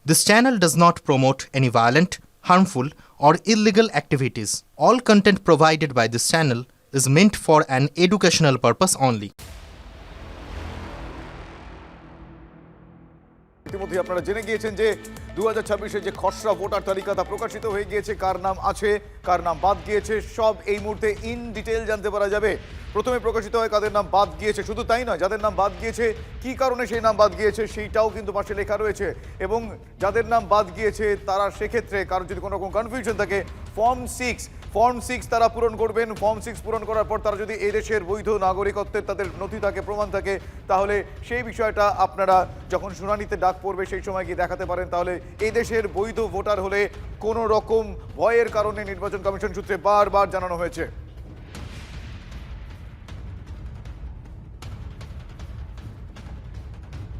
This channel does not promote any violent, harmful, or illegal activities. All content provided by this channel is meant for an educational purpose only. ইতিমধ্যে আপনারা জেনে গিয়েছেন যে 2026-এর যে খসড়া voter তালিকা তা প্রকাশিত হয়ে গিয়েছে। কার নাম আছে, কার নাম বাদ গিয়েছে, সব এই মুহূর্তে ইন ডিটেল জানতে পারা যাবে। প্রথমে প্রকাশিত হয় কাদের নাম বাদ গিয়েছে, শুধু তাই নয়, যাদের নাম বাদ গিয়েছে কী কারণে সেই নাম বাদ গিয়েছে সেইটাও কিন্তু পাশে লেখা রয়েছে। এবং যাদের নাম বাদ গিয়েছে তারা সেক্ষেত্রে কারোর যদি কোনো রকম কনফিউশন থাকে, ফর্ম 6 তারা পূরণ করবেন। ফর্ম 6 পূরণ করার পর তারা যদি এই দেশের বৈধ নাগরিকত্বের তাদের নথি থাকে, প্রমাণ থাকে, তাহলে সেই বিষয়টা আপনারা যখন শুনানিতে ডাক পড়বে সেই সময় গিয়ে দেখাতে পারেন। তাহলে এই দেশের বৈধ ভোটার হলে কোনো রকম ভয়ের কারণে নির্বাচন কমিশন সূত্রে বারবার জানানো হয়েছে।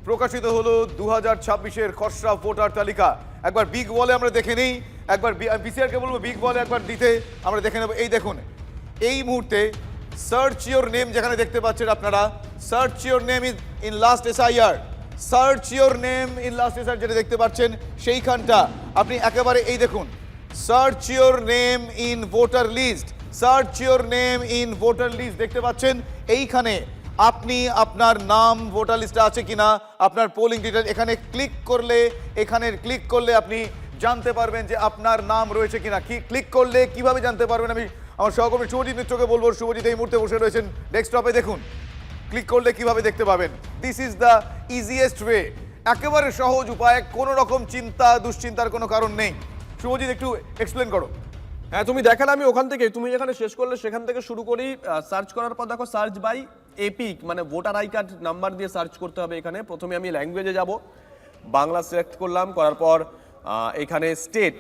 প্রকাশিত হলো 2026-এর খসড়া ভোটার তালিকা। একবার বিগ ওয়ালে আমরা দেখে নিই, একবার বিসিআরকে বলবো বিগ ওয়ালে একবার দিতে, আমরা দেখে নেব। এই দেখুন, এই মুহূর্তে সার্চ ইওর নেম যেখানে দেখতে পাচ্ছেন আপনারা, search your name in last SIR, search your name in last SIR যেটা দেখতে পাচ্ছেন সেইখানটা আপনি একেবারে এই দেখুন, search your name in voter list, search your name in voter list দেখতে পাচ্ছেন। এইখানে আপনি আপনার নাম ভোটার লিস্টে আছে কিনা, আপনার পোলিং ডিটেল এখানে ক্লিক করলে আপনি জানতে পারবেন যে আপনার নাম রয়েছে কিনা। ক্লিক করলে কিভাবে জানতে পারবেন, আমি আমার সহকর্মী শুভজিৎ মিত্রকে বলবো। শুভজিৎ এই মুহূর্তে বসে রয়েছেন ডেস্কটপে, দেখুন ক্লিক করলে কিভাবে দেখতে পাবেন। This is the easiest way, একেবারে সহজ উপায়, কোনো রকম দুশ্চিন্তার কোনো কারণ নেই। শুভজিৎ একটু এক্সপ্লেন করো। হ্যাঁ, তুমি দেখালে আমি ওখান থেকে, তুমি যেখানে শেষ করলে সেখান থেকে শুরু করি। সার্চ করার পর দেখো সার্চ বাই এপিক, মানে ভোটার আই কার্ড নাম্বার দিয়ে সার্চ করতে হবে। এখানে প্রথমে আমি ল্যাঙ্গুয়েজে যাব, বাংলা সিলেক্ট করলাম, করার পর এখানে স্টেট,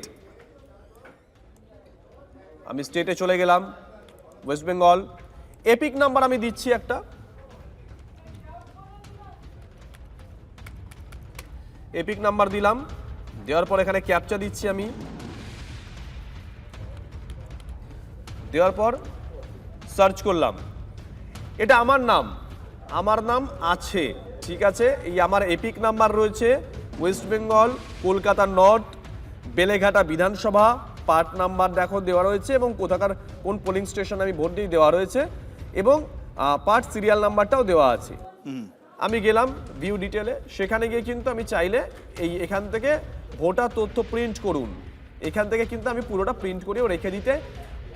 আমি স্টেটে চলে গেলাম, ওয়েস্ট বেঙ্গল। এপিক নাম্বার আমি দিচ্ছি একটা, এপিক নাম্বার দিলাম, দেওয়ার পর এখানে ক্যাপচা দিচ্ছি আমি, দেওয়ার পর সার্চ করলাম। এটা আমার নাম আছে, ঠিক আছে। এই আমার এপিক নাম্বার রয়েছে ওয়েস্ট বেঙ্গল, কলকাতা নর্থ, বেলেঘাটা বিধানসভা, পার্ট নাম্বার দেখো দেওয়া রয়েছে এবং কোথাকার কোন পোলিং স্টেশন আমি ভোট দিই দেওয়া রয়েছে এবং পার্ট সিরিয়াল নাম্বারটাও দেওয়া আছে। আমি গেলাম ভিউ ডিটেলে, সেখানে গিয়ে কিন্তু আমি চাইলে এখান থেকে ভোটার তথ্য প্রিন্ট করুন, এখান থেকে কিন্তু আমি পুরোটা প্রিন্ট করেও রেখে দিতে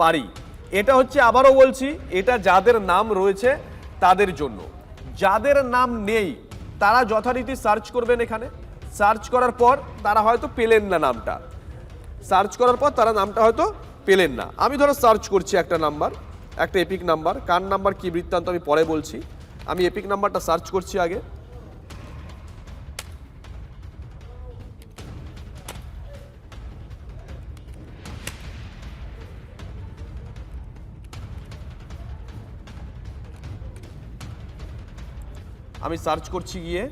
পারি। এটা হচ্ছে, আবারও বলছি, এটা যাদের নাম রয়েছে তাদের জন্য। যাদের নাম নেই তারা যথারীতি সার্চ করবেন। এখানে সার্চ করার পর তারা হয়তো পেলেন না নামটা, সার্চ করার পর তারা নামটা হয়তো পেলেন না। আমি ধরো সার্চ করছি একটা নাম্বার, একটা এপিক নাম্বার, কার নাম্বার কি বৃত্তান্ত আমি পরে বলছি। আমি এপিক নাম্বারটা সার্চ করছি আগে। আমি সার্চ করছি গিয়ে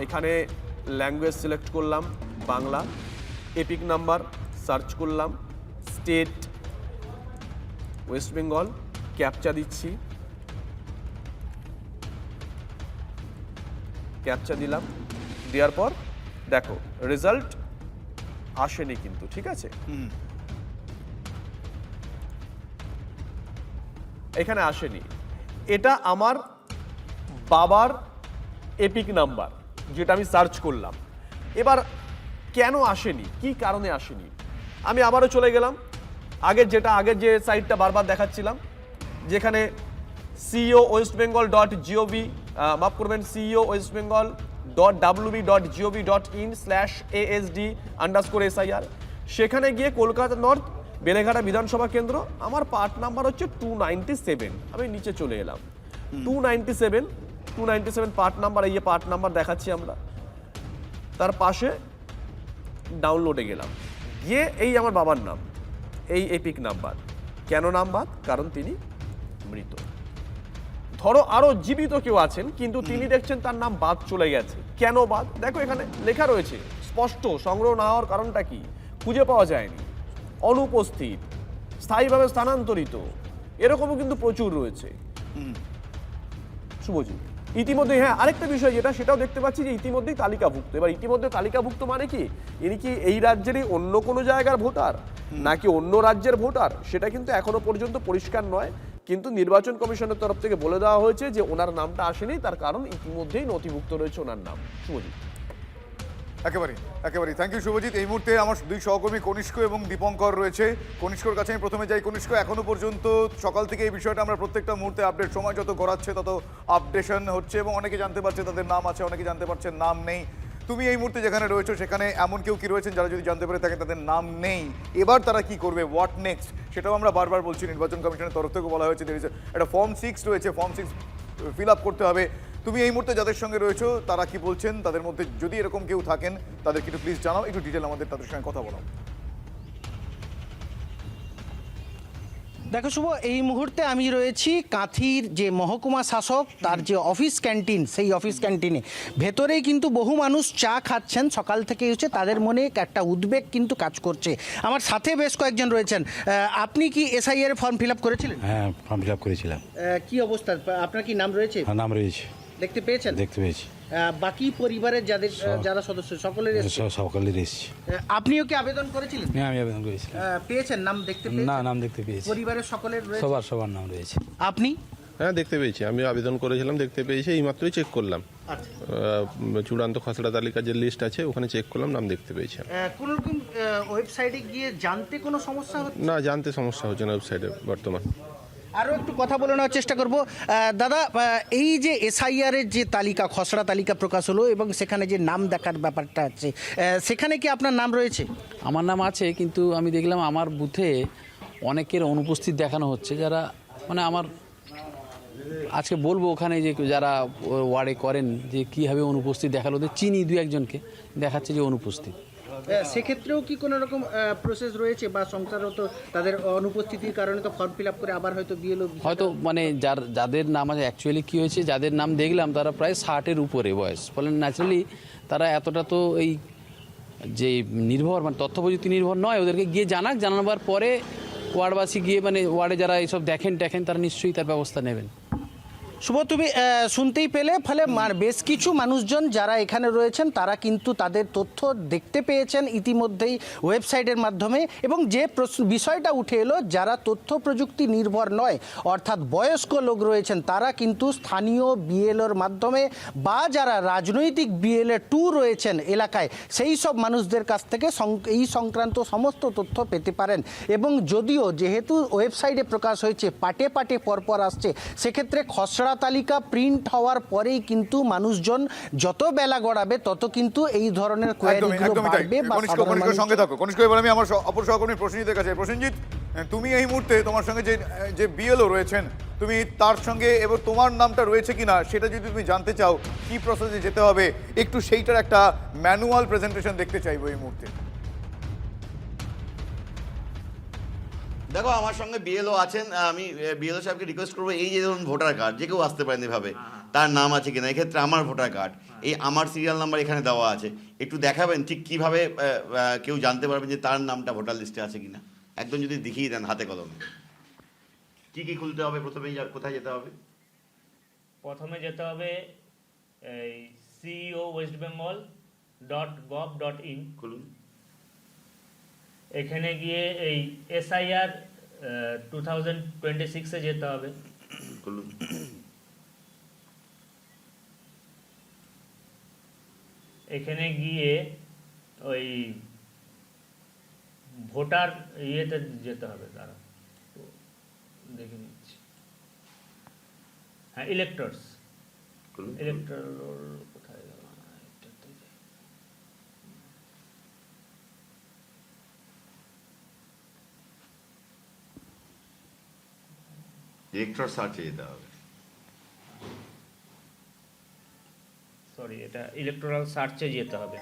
এখানে ল্যাঙ্গুয়েজ সিলেক্ট করলাম বাংলা, এপিক নাম্বার সার্চ করলাম, স্টেট ওয়েস্ট বেঙ্গল, ক্যাপচা দিচ্ছি, ক্যাপচা দিলাম, দেওয়ার পর দেখো রেজাল্ট আসেনি কিন্তু, ঠিক আছে। এখানে আসেনি, এটা আমার বাবার এপিক নাম্বার যেটা আমি সার্চ করলাম। এবার কেন আসেনি, কি কারণে আসেনি, আমি আবারও চলে গেলাম আগের যে সাইটটা বারবার দেখাচ্ছিলাম, যেখানে CEO West Bengal dot GOV, মাফ করবেন, সিইও ওয়েস্ট বেঙ্গল www.gov.in/asd_SIR, সেখানে গিয়ে কলকাতা নর্থ বেলেঘাটা বিধানসভা কেন্দ্র, আমার পার্ট নাম্বার হচ্ছে 297। আমি নিচে চলে এলাম, 297 পার্ট নাম্বার, এই পার্ট নাম্বার দেখাচ্ছি আমরা। তার পাশে ডাউনলোডে গেলাম, গিয়ে এই আমার বাবার নাম, এই এপিক নাম্বার। কেন নাম বাদ? কারণ তিনি মৃত। ধরো আরো জীবিত কেউ আছেন কিন্তু তিনি দেখছেন তার নাম বাদ চলে গেছে, কেন বাদ? দেখো এখানে লেখা রয়েছে স্পষ্ট, সংগ্রহ না হওয়ার কারণটা কি, খুঁজে পাওয়া যায়নি, অনুপস্থিত, স্থায়ীভাবে স্থানান্তরিত, এরকমও কিন্তু প্রচুর রয়েছে। শুভজিৎ, ইতিমধ্যে হ্যাঁ আরেকটা বিষয় যেটা সেটাও দেখতে পাচ্ছি যে ইতিমধ্যেই তালিকাভুক্ত। এবার ইতিমধ্যে তালিকাভুক্ত মানে কি ইনি কি এই রাজ্যেরই অন্য কোনো জায়গার ভোটার নাকি অন্য রাজ্যের ভোটার সেটা কিন্তু এখনো পর্যন্ত পরিষ্কার নয়, কিন্তু নির্বাচন কমিশনের তরফ থেকে বলে দেওয়া হয়েছে যে ওনার নামটা আসেনি, তার কারণ ইতিমধ্যেই নথিভুক্ত রয়েছে ওনার নাম। শুভজিৎ। একেবারেই থ্যাংক ইউ শুভজিৎ। এই মুহূর্তে আমার দুই সহকর্মী কনিষ্ক এবং দীপঙ্কর রয়েছে। কনিষ্কর কাছে আমি প্রথমে যাই। কনিষ্ক, এখনো পর্যন্ত সকাল থেকে এই বিষয়টা আমরা প্রত্যেকটা মুহূর্তে আপডেট, সময় যত গড়াচ্ছে তত আপডেশন হচ্ছে এবং অনেকে জানতে পারছে তাদের নাম আছে, অনেকে জানতে পারছে নাম নেই। তুমি এই মুহূর্তে যেখানে রয়েছো সেখানে এমন কেউ কি রয়েছেন যারা যদি জানতে পারে থাকে তাদের নাম নেই, এবার তারা কি করবে, হোয়াট নেক্সট, সেটাও আমরা বারবার বলছি। নির্বাচন কমিশনের তরফ থেকে বলা হয়েছে একটা ফর্ম 6 রয়েছে, ফর্ম 6 ফিল আপ করতে হবে। তুমি এই মুহূর্তে যাদের সঙ্গে রয়েছো তারা কি বলছেন, তাদের মধ্যে যদি এরকম কেউ থাকেন তাদেরকে একটু প্লিজ জানাও, একটু ডিটেল আমাদের তাদের সঙ্গে কথা বলাও। দেখো শুভ, এই মুহূর্তে আমি রয়েছি কাঁথির যে মহকুমা শাসক তার যে অফিস ক্যান্টিন, সেই অফিস ক্যান্টিনে ভেতরেই কিন্তু বহু মানুষ চা খাচ্ছেন সকাল থেকে। হচ্ছে তাদের মনে একটা উদ্বেগ কিন্তু কাজ করছে। আমার সাথে বেশ কয়েকজন রয়েছেন। আপনি কি এসআইআর ফর্ম ফিল আপ করেছিলেন? হ্যাঁ, ফর্ম ফিল আপ করেছিলাম। কি অবস্থা, আপনার কি নাম রয়েছে? হ্যাঁ, নাম রয়েছে। দেখতে পেয়েছেন? দেখতে পেয়েছি। বাকি পরিবারের যারা সদস্য সকলের এসেছে? সকলের এসেছি। আপনিও কি আবেদন করেছিলেন? হ্যাঁ, আমি আবেদন করেছিলাম। পেয়েছেন? নাম দেখতে না, পেয়েছেন? নাম দেখতে পেয়েছি। পরিবারের সকলের রয়েছে? সবার নাম রয়েছে। আপনি? হ্যাঁ, দেখতে পেয়েছি। আমি আবেদন করেছিলাম, দেখতে পেয়েছি, এইমাত্রই চেক করলাম। আচ্ছা। চূড়ান্ত খসড়া তালিকার যে লিস্ট আছে ওখানে চেক করলাম, নাম দেখতে পেয়েছি। কোন রকম ওয়েবসাইটে গিয়ে জানতে কোনো সমস্যা হচ্ছে? না, জানতে সমস্যা হচ্ছে না ওয়েবসাইটে বর্তমান। আরও একটু কথা বলে নেওয়ার চেষ্টা করব। দাদা, এই যে এসআইআর এর যে তালিকা, খসড়া তালিকা প্রকাশ হলো এবং সেখানে যে নাম দেখার ব্যাপারটা আছে, সেখানে কি আপনার নাম রয়েছে? আমার নাম আছে, কিন্তু আমি দেখলাম আমার বুথে অনেকের অনুপস্থিত দেখানো হচ্ছে, যারা মানে আমার আজকে বলবো ওখানে যে যারা ওয়ার্ডে করেন যে কীভাবে অনুপস্থিত দেখালো, ওদের চিনি দু একজনকে, দেখাচ্ছে যে অনুপস্থিত। সেক্ষেত্রেও কি কোনো রকম প্রসেস রয়েছে বা সংসারত তাদের অনুপস্থিতির কারণে তো ফর্ম ফিল আপ করে আবার হয়তো বিএলও হয়তো মানে যাদের নাম আছে, অ্যাকচুয়ালি কী হয়েছে, যাদের নাম দেখলাম তারা প্রায় 60-এর উপরে বয়স, ফলে ন্যাচারালি তারা এতটা তো এই যে নির্ভর মানে তথ্য প্রযুক্তি নির্ভর নয়। ওদেরকে গিয়ে জানাবার পরে ওয়ার্ডবাসী গিয়ে মানে ওয়ার্ডে যারা এইসব দেখেন তারা নিশ্চয়ই তার ব্যবস্থা নেবেন। শুভ, তুমি শুনতেই পেলে, ফলে বেশ কিছু মানুষজন যারা এখানে রয়েছেন তারা কিন্তু তাদের তথ্য দেখতে পেয়েছেন ইতিমধ্যেই ওয়েবসাইটের মাধ্যমে। এবং যে বিষয়টা উঠে এলো, যারা তথ্য প্রযুক্তি নির্ভর নয় অর্থাৎ বয়স্ক লোক রয়েছেন তারা কিন্তু স্থানীয় বিএলওর মাধ্যমে বা যারা রাজনৈতিক বিএলএ 2 রয়েছেন এলাকায় সেই সব মানুষদের কাছ থেকে এই সংক্রান্ত সমস্ত তথ্য পেতে পারেন। এবং যদিও যেহেতু ওয়েবসাইটে প্রকাশ হয়েছে পাটে পাটে পরপর আসছে, সেক্ষেত্রে খসড়া তালিকা প্রিন্ট হওয়ার পরেই কিন্তু মানুষজন যত বেলা গড়াবে তত কিন্তু এই ধরনের কোয়েরিগুলো বাড়বে। সঙ্গে থাকো কনিষ্ক। এবার আমি আমার অপর সহকর্মী প্রসেনজিতের কাছে। প্রসেনজিৎ, তুমি এই মুহূর্তে তোমার সঙ্গে যে বিএলও রয়েছেন, তুমি তার সঙ্গে এবার তোমার নামটা রয়েছে কিনা সেটা যদি তুমি জানতে চাও, কি প্রসেসে যেতে হবে, একটু সেইটার একটা ম্যানুয়াল প্রেজেন্টেশন দেখতে চাইবো এই মুহূর্তে। দেখো, আমার সঙ্গে বিএলও আছেন, আমি বিএলও সাহেবকে রিকোয়েস্ট করবো, এই যে ধরুন ভোটার কার্ড, যে কেউ আসতে পারেন এভাবে, তার নাম আছে কিনা, এক্ষেত্রে আমার ভোটার কার্ড, এই আমার সিরিয়াল নাম্বার এখানে দেওয়া আছে, একটু দেখাবেন ঠিক কিভাবে কেউ জানতে পারবেন যে তার নামটা ভোটার লিস্টে আছে কিনা, একদম যদি দেখিয়ে দেন হাতে কলমে। কি কি খুলতে হবে প্রথমে, কোথায় যেতে হবে? প্রথমে যেতে হবে এই ceowestbengal.gov.in, খুলুন। এখানে গিয়ে এই এসআইআর 2026-এ যেতে হবে। খুলুন। এখানে গিয়ে ওই ভোটার ইয়েতে যেতে হবে, তারা দেখে নিচ্ছি। হ্যাঁ, ইলেক্টরস, ইলেক্টর কোথায় গেল? ইলেক্টর সার্চে যেতে হবে। সরি, এটা ইলেকট্রাল সার্চে যেতে হবে।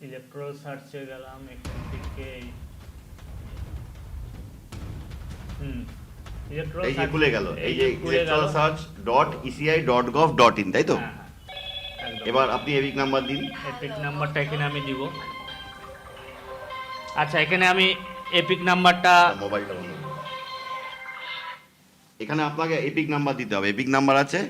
ইলেকট্রাল সার্চে গেলাম এখান থেকে ইলেকট্রাল এই যে খুলে গেল, এই যে electoralsearch.eci.gov.in, তাই তো? এবার আপনি এপিক নাম্বার দিন। এপিক নাম্বারটা এখানে আমি দিব। আচ্ছা, এখানে আমি এপিক নাম্বারটা মোবাইলটা বন্ধ করুন। এখানে আপনাকে এপিক নাম্বার দিতে হবে। এপিক নাম্বার আছে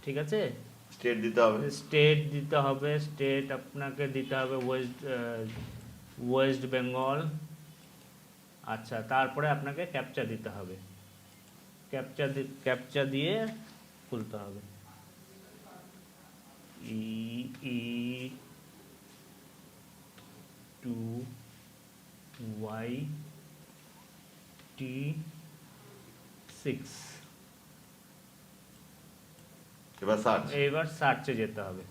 ঠিক আছে। স্টেট দিতে হবে। স্টেট দিতে হবে। স্টেট আপনাকে দিতে হবে ওয়েস্ট বেঙ্গল। আচ্ছা, তারপরে আপনাকে ক্যাপচা দিতে হবে। ক্যাপচা দিয়ে খুলতে হবে। E2YT6। এবার সার্চে যেতে হবে।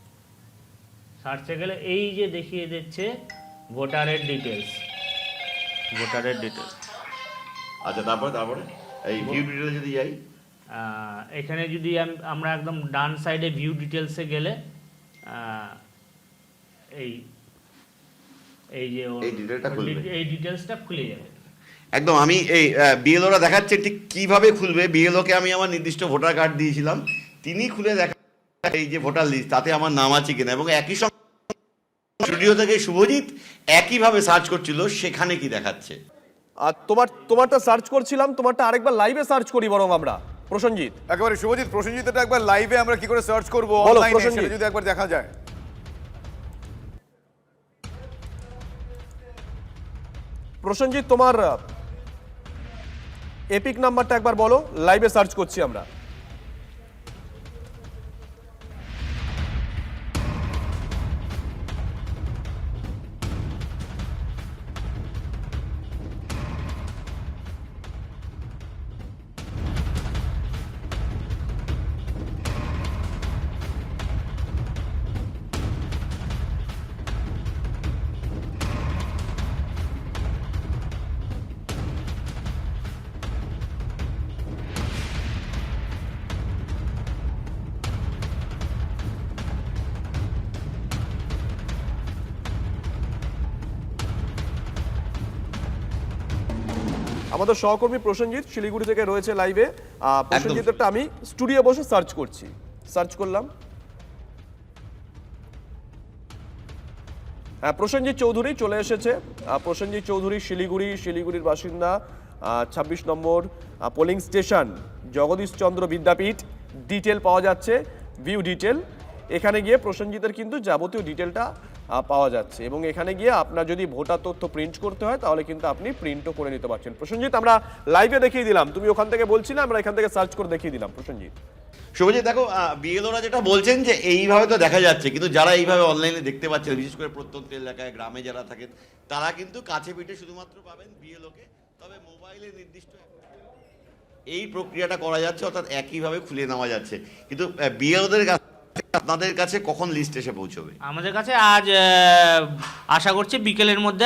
সার্চে গেলে এই যে দেখিয়ে দিচ্ছে ভোটারের ডিটেলস। আচ্ছা, তারপরে এই ভিউ ডিটেইলস যদি যাই, এখানে যদি আমরা একদম ডান সাইডে ভিউ ডিটেলসে গেলে এই যে এই ডিটেলসটা খুলে যাবে একদম। আমি এই বিএলওরা দেখাচ্ছে ঠিক কিভাবে খুলবে। বিএলওকে আমি আমার নির্দিষ্ট ভোটার কার্ড দিয়েছিলাম, তিনি খুলে দেখা এই যে ভোটার লিস্ট, তাতে আমার নাম আছে কিনা, এবং একই সঙ্গে স্টুডিও থেকে শুভজিৎ একইভাবে সার্চ করছিল, সেখানে কি দেখাচ্ছে। আর তোমারটা সার্চ করছিলাম, তোমারটা আরেকবার লাইভে সার্চ করি বরং আমরা। প্রসেনজিৎ, একেবারে প্রসেনজিৎ এটা একবার লাইভে আমরা কি করে সার্চ করব বলো, অনলাইনে, প্রসেনজিৎ। সেটা যদি একবার দেখা যায়। প্রসেনজিৎ, তোমার এপিক নাম্বারটা একবার বলো, লাইভে সার্চ করছি আমরা। আমাদের সহকর্মী প্রসেনজিৎ শিলিগুড়ি থেকে রয়েছে লাইভে। প্রসেনজিৎটা আমি স্টুডিও বসে সার্চ করছি। সার্চ করলাম, প্রসেনজিৎ চৌধুরী চলে এসেছে। প্রসেনজিৎ চৌধুরী শিলিগুড়ির বাসিন্দা, 26 নম্বর পোলিং স্টেশন, জগদীশচন্দ্র বিদ্যাপীঠ। ডিটেল পাওয়া যাচ্ছে, ভিউ ডিটেল। এখানে গিয়ে প্রসেনজিতের কিন্তু যাবতীয় ডিটেলটা পাওয়া যাচ্ছে, এবং এখানে গিয়ে আপনার যদি ভোটার তথ্য প্রিন্ট করতে হয় তাহলে কিন্তু আপনি প্রিন্টও করে নিতে পারছেন। প্রসেনজিৎ, আমরা লাইভে দেখিয়ে দিলাম, তুমি ওখান থেকে বলছিলে, আমরা এখান থেকে সার্চ করে দেখিয়ে দিলাম। প্রসেনজিৎ, শুভজিৎ, দেখো বিএলওরা যেটা বলছেন যে এইভাবে তো দেখা যাচ্ছে, কিন্তু যারা এইভাবে অনলাইনে দেখতে পাচ্ছেন, বিশেষ করে প্রত্যন্ত এলাকায় গ্রামে যারা থাকেন, তারা কিন্তু কাছে পিঠে শুধুমাত্র পাবেন বিএলওকে। তবে মোবাইলে নির্দিষ্ট এই প্রক্রিয়াটা করা যাচ্ছে, অর্থাৎ একইভাবে খুলে নেওয়া যাচ্ছে। কিন্তু বিএলওদের কাছে আপনাদের কাছে কখন লিস্ট এসে পৌঁছবে? আমাদের কাছে আজ আশা করছি বিকেলের মধ্যে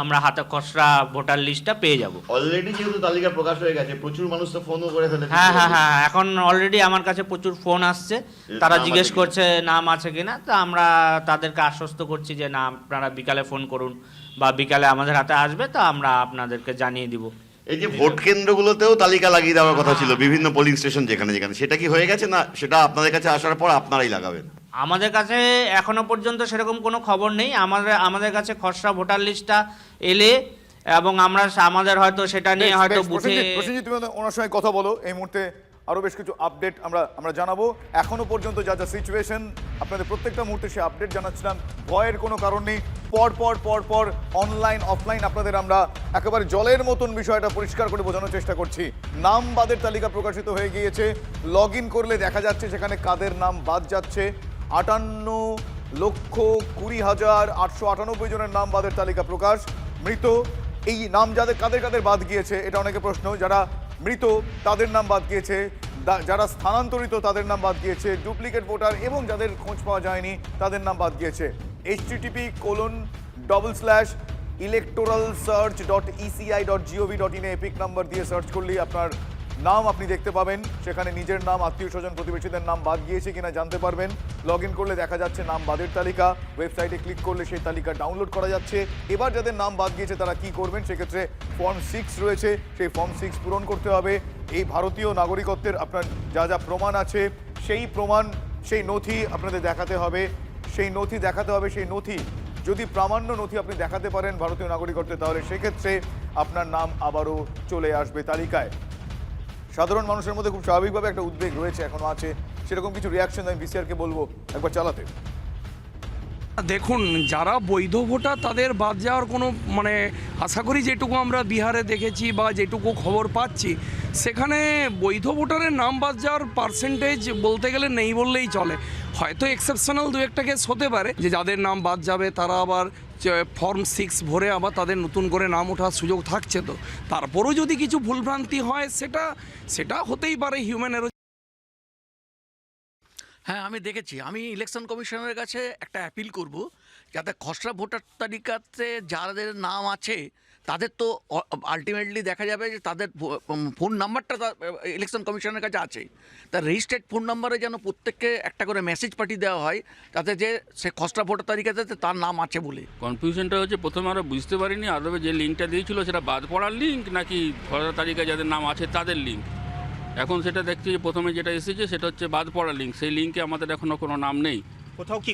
আমরা হাতে খসড়া ভোটার লিস্টটা পেয়ে যাব। অলরেডি যেহেতু তালিকা প্রকাশ হয়ে গেছে, প্রচুর মানুষ তো ফোনও করে ফেলেছে। হ্যাঁ, এখন অলরেডি আমার কাছে প্রচুর ফোন আসছে, তারা জিজ্ঞেস করছে নাম আছে কিনা। তা আমরা তাদেরকে আশ্বস্ত করছি যে না, আপনারা বিকালে ফোন করুন বা বিকালে আমাদের হাতে আসবে, তো আমরা আপনাদেরকে জানিয়ে দিব। এই যে ভোট কেন্দ্রগুলোতেও তালিকা লাগিয়ে দেওয়ার কথা ছিল, বিভিন্ন পোলিং স্টেশন যেখানে, সেটা কি হয়ে গেছে না সেটা আপনাদের কাছে আসার পর আপনারাই লাগাবেন? আমাদের কাছে এখনো পর্যন্ত সেরকম কোনো খবর নেই। আমাদের কাছে খসড়া ভোটার লিস্টটা এলে এবং আমাদের হয়তো সেটা নিয়ে হয়তো বুঝে। প্রসেনজিৎ, তুমি ওনার সঙ্গে কথা বলো। এই মুহূর্তে আরও বেশ কিছু আপডেট আমরা জানাবো। এখনো পর্যন্ত যা সিচুয়েশন, আপনাদের প্রত্যেকটা মুহূর্তে সে আপডেট জানাচ্ছিলাম। ভয়ের কোনো কারণ নেই। পর অনলাইন অফলাইন আপনাদের আমরা একেবারে জলের মতন বিষয়টা পরিষ্কার করে বোঝানোর চেষ্টা করছি। নাম বাদের তালিকা প্রকাশিত হয়ে গিয়েছে। লগ ইন করলে দেখা যাচ্ছে সেখানে কাদের নাম বাদ যাচ্ছে। 58 2,20,898 জনের নাম বাদের তালিকা প্রকাশ। মৃত এই নাম যাদের কাদের কাদের বাদ গিয়েছে এটা অনেকে প্রশ্ন। যারা মৃত তাদের নাম বাদ গিয়েছে, যারা স্থানান্তরিত তাদের নাম বাদ গিয়েছে, ডুপ্লিকেট ভোটার এবং যাদের খোঁজ পাওয়া যায়নি তাদের নাম বাদ গিয়েছে। http://electoralsearch.eci.gov.in এপিক নাম্বার দিয়ে সার্চ করলেই আপনার নাম আপনি দেখতে পাবেন। সেখানে নিজের নাম, আত্মীয় স্বজন, প্রতিবেশীদের নাম বাদ গিয়েছে কিনা জানতে পারবেন। লগ ইন করলে দেখা যাচ্ছে নাম বাদের তালিকা, ওয়েবসাইটে ক্লিক করলে সেই তালিকা ডাউনলোড করা যাচ্ছে। এবার যাদের নাম বাদ গিয়েছে তারা কি করবেন, সেক্ষেত্রে ফর্ম 6 রয়েছে, সেই ফর্ম 6 পূরণ করতে হবে। এই ভারতীয় নাগরিকত্বের আপনার যা যা প্রমাণ আছে সেই প্রমাণ, সেই নথি আপনাদের দেখাতে হবে। সেই নথি যদি প্রামাণ্য নথি আপনি দেখাতে পারেন ভারতীয় নাগরিকত্বে, তাহলে সেক্ষেত্রে আপনার নাম আবারও চলে আসবে তালিকায়। সাধারণ মানুষের মধ্যে খুব স্বাভাবিকভাবে একটা উদ্বেগ রয়েছে, এখনো আছে। সেরকম কিছু রিয়াকশন আমি বিসিআরকে বলবো একবার চালাতে। দেখুন, যারা বৈধ ভোটার তাদের বাদ যাওয়ার কোনো আশা করি যেটুকু আমরা বিহারে দেখেছি বা যেটুকু খবর পাচ্ছি, সেখানে বৈধ ভোটারের নাম বাদ যাওয়ার পার্সেন্টেজ বলতে গেলে নেই বললেই চলে। হয়তো এক্সেপশনাল দু একটা কেস হতে পারে যে যাদের নাম বাদ যাবে তারা আবার ফর্ম 6 ভরে আবার তাদের নতুন করে নাম ওঠার সুযোগ থাকছে। তো তারপরেও যদি কিছু ভুলভ্রান্তি হয় সেটা হতেই পারে, হিউম্যান। হ্যাঁ, আমি দেখেছি। আমি ইলেকশন কমিশনের কাছে একটা অ্যাপিল করব, যাতে খসড়া ভোটার তালিকাতে যাদের নাম আছে তাদের তো আলটিমেটলি দেখা যাবে যে তাদের ফোন নাম্বারটা ইলেকশন কমিশনের কাছে আছে। তার রেজিস্টার্ড ফোন নাম্বারে যেন প্রত্যেককে একটা করে মেসেজ পাঠিয়ে দেওয়া হয়, তাতে যে সে খসড়া ভোটার তালিকাতে তার নাম আছে বলে। কনফিউশনটা হচ্ছে প্রথমে আমরা বুঝতে পারিনি আদবে যে লিঙ্কটা দিয়েছিল সেটা বাদ পড়ার লিঙ্ক নাকি ভোটার তালিকায় যাদের নাম আছে তাদের লিঙ্ক। এখন সেটা দেখছি যে প্রথমে যেটা এসেছে সেটা হচ্ছে বাদ পড়া লিঙ্ক, সেই লিঙ্কে আমাদের এখনও কোনো নাম নেই।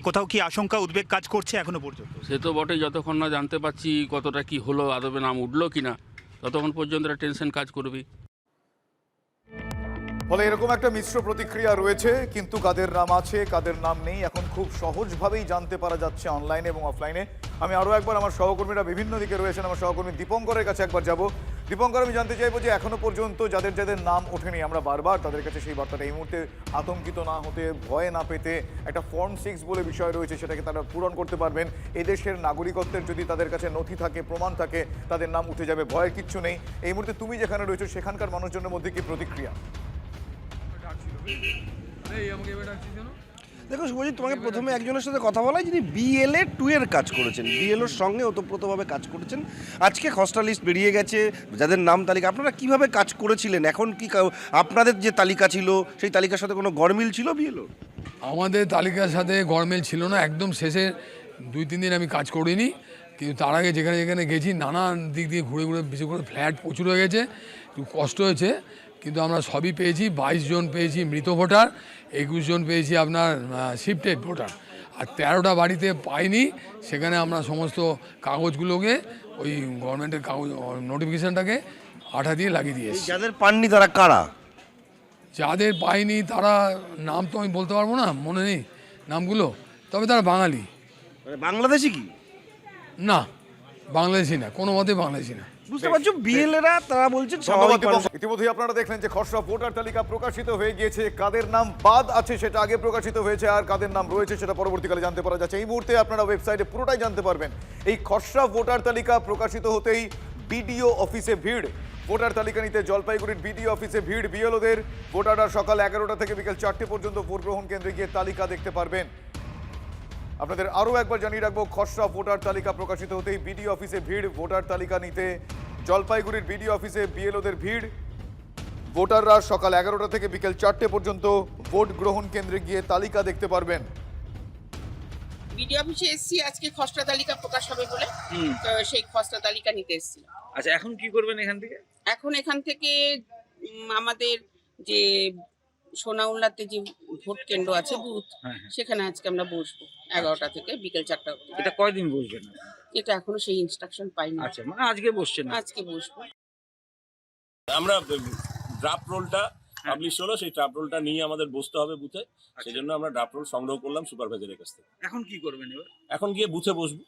কোথাও কি আশঙ্কা, উদ্বেগ কাজ করছে এখনো পর্যন্ত? সে তো বটে, যতক্ষণ না জানতে পারছি কতটা কি হলো, আদবে নাম উঠলো কিনা, ততক্ষণ পর্যন্ত টেনশন কাজ করবি। ফলে এরকম একটা মিশ্র প্রতিক্রিয়া রয়েছে, কিন্তু কাদের নাম আছে কাদের নাম নেই এখন খুব সহজভাবেই জানতে পারা যাচ্ছে অনলাইনে এবং অফলাইনে। আমি আরও একবার, আমার সহকর্মীরা বিভিন্ন দিকে রয়েছেন, আমার সহকর্মী দীপঙ্করের কাছে একবার যাব। দীপঙ্কর, আমি জানতে চাইবো যে এখনো পর্যন্ত যাদের যাদের নাম ওঠেনি, আমরা বারবার তাদের কাছে সেই বার্তাটা, এই মুহূর্তে আতঙ্কিত না হতে, ভয় না পেতে, একটা ফর্ম 6 বলে বিষয় রয়েছে সেটাকে তারা পূরণ করতে পারবেন। এদেশের নাগরিকত্বের যদি তাদের কাছে নথি থাকে, প্রমাণ থাকে, তাদের নাম উঠে যাবে, ভয়ের কিচ্ছু নেই। এই মুহূর্তে তুমি যেখানে রয়েছো সেখানকার মানুষজনের মধ্যে কি প্রতিক্রিয়া? দেখো শুভজিৎ, তোমাকে প্রথমে একজনের সাথে কথা বলাই, যিনি BLA 2 এর কাজ করেছেন, BLOর সঙ্গে ওতপ্রোতভাবে কাজ করেছেন। আজকে খসড়া লিস্ট বেরিয়ে গেছে, যাদের নাম তালিকা, আপনারা কিভাবে কাজ করেছিলেন? এখন কি আপনাদের যে তালিকা ছিল সেই তালিকার সাথে কোনো গরমিল ছিল BLO? আমাদের তালিকার সাথে গরমিল ছিল না, একদম শেষে 2-3 দিন আমি কাজ করিনি, কিন্তু তার আগে যেখানে যেখানে গেছি নানান দিক দিয়ে ঘুরে বিশেষ করে ফ্ল্যাট প্রচুর হয়ে গেছে, একটু কষ্ট হয়েছে, কিন্তু আমরা সবই পেয়েছি। 22 জন পেয়েছি মৃত ভোটার, 21 জন পেয়েছি আপনার শিফটেড ভোটার, আর 13টা বাড়িতে পাইনি। সেখানে আমরা সমস্ত কাগজগুলোকে ওই গভর্নমেন্টের কাগজ নোটিফিকেশানটাকে আঠা দিয়ে লাগিয়ে দিয়েছি। যাদের পাননি তারা কারা? যাদের পাইনি তারা নাম তো আমি বলতে পারবো না, মনে নেই নামগুলো, তবে তারা বাঙালি। বাংলাদেশি কি? না, বাংলাদেশি না, কোনো মতে বাংলাদেশি না। বুঝতে পারছো, BLA তারা বলছেন। ইতিমধ্যেই আপনারা দেখলেন যে খসড়া ভোটার তালিকা প্রকাশিত হয়ে গিয়েছে। কাদের নাম বাদ আছে সেটা আগে প্রকাশিত হয়েছে, আর কাদের নাম রয়েছে সেটা পরবর্তীকালে জানতে পারা যাচ্ছে। এই মুহূর্তে আপনারা ওয়েবসাইটে পুরোটাই জানতে পারবেন। এই খসড়া ভোটার তালিকা প্রকাশিত হতেই BDO অফিসে ভিড়। ভোটার তালিকা নিতে জলপাইগুড়ির BDO অফিসে ভিড় BLOদের। ভোটাররা সকাল 11টা থেকে বিকেল 4টে পর্যন্ত ভোট গ্রহণ কেন্দ্রে গিয়ে তালিকা দেখতে পারবেন। আপনাদের আরও একবার জানিয়ে রাখবো, খসড়া ভোটার তালিকা প্রকাশিত হতেই BDO অফিসে ভিড়। ভোটার তালিকা নিতে জলপাইগুড়ির BDO অফিসে BLOদের ভিড়। ভোটাররা সকাল 11টা থেকে বিকেল 4টে পর্যন্ত ভোট গ্রহণ কেন্দ্রে গিয়ে তালিকা দেখতে পারবেন। BDO অফিসে এসেছি আজকে খসড়া তালিকা প্রকাশ হবে বলে, তো সেই খসড়া তালিকা নিতে এসেছি। আচ্ছা, এখন কি করবেন এখান থেকে? এখন এখান থেকে আমাদের যে সোনাউল্লাতে যে ভোট কেন্দ্র আছে, বুথ, সেখানে আজকে আমরা বসবো 11টা থেকে বিকেল 4টা অবধি। এটা কয়দিন বসবেন? এটা এখনো সেই ইনস্ট্রাকশন পাইনি। আচ্ছা, মানে আজকে বসছেন? আজকে বসবো। আমরা ড্রাফট রোলটা পাবলিশ হলো, সেই ড্রাফট রোলটা নিয়ে আমাদের বসতে হবে বুথে। সেজন্য আমরা ড্রাফট রোল সংগ্রহ করলাম সুপারভাইজারের কাছ থেকে। এখন কি করবেন এবার? এখন গিয়ে বুথে বসবো।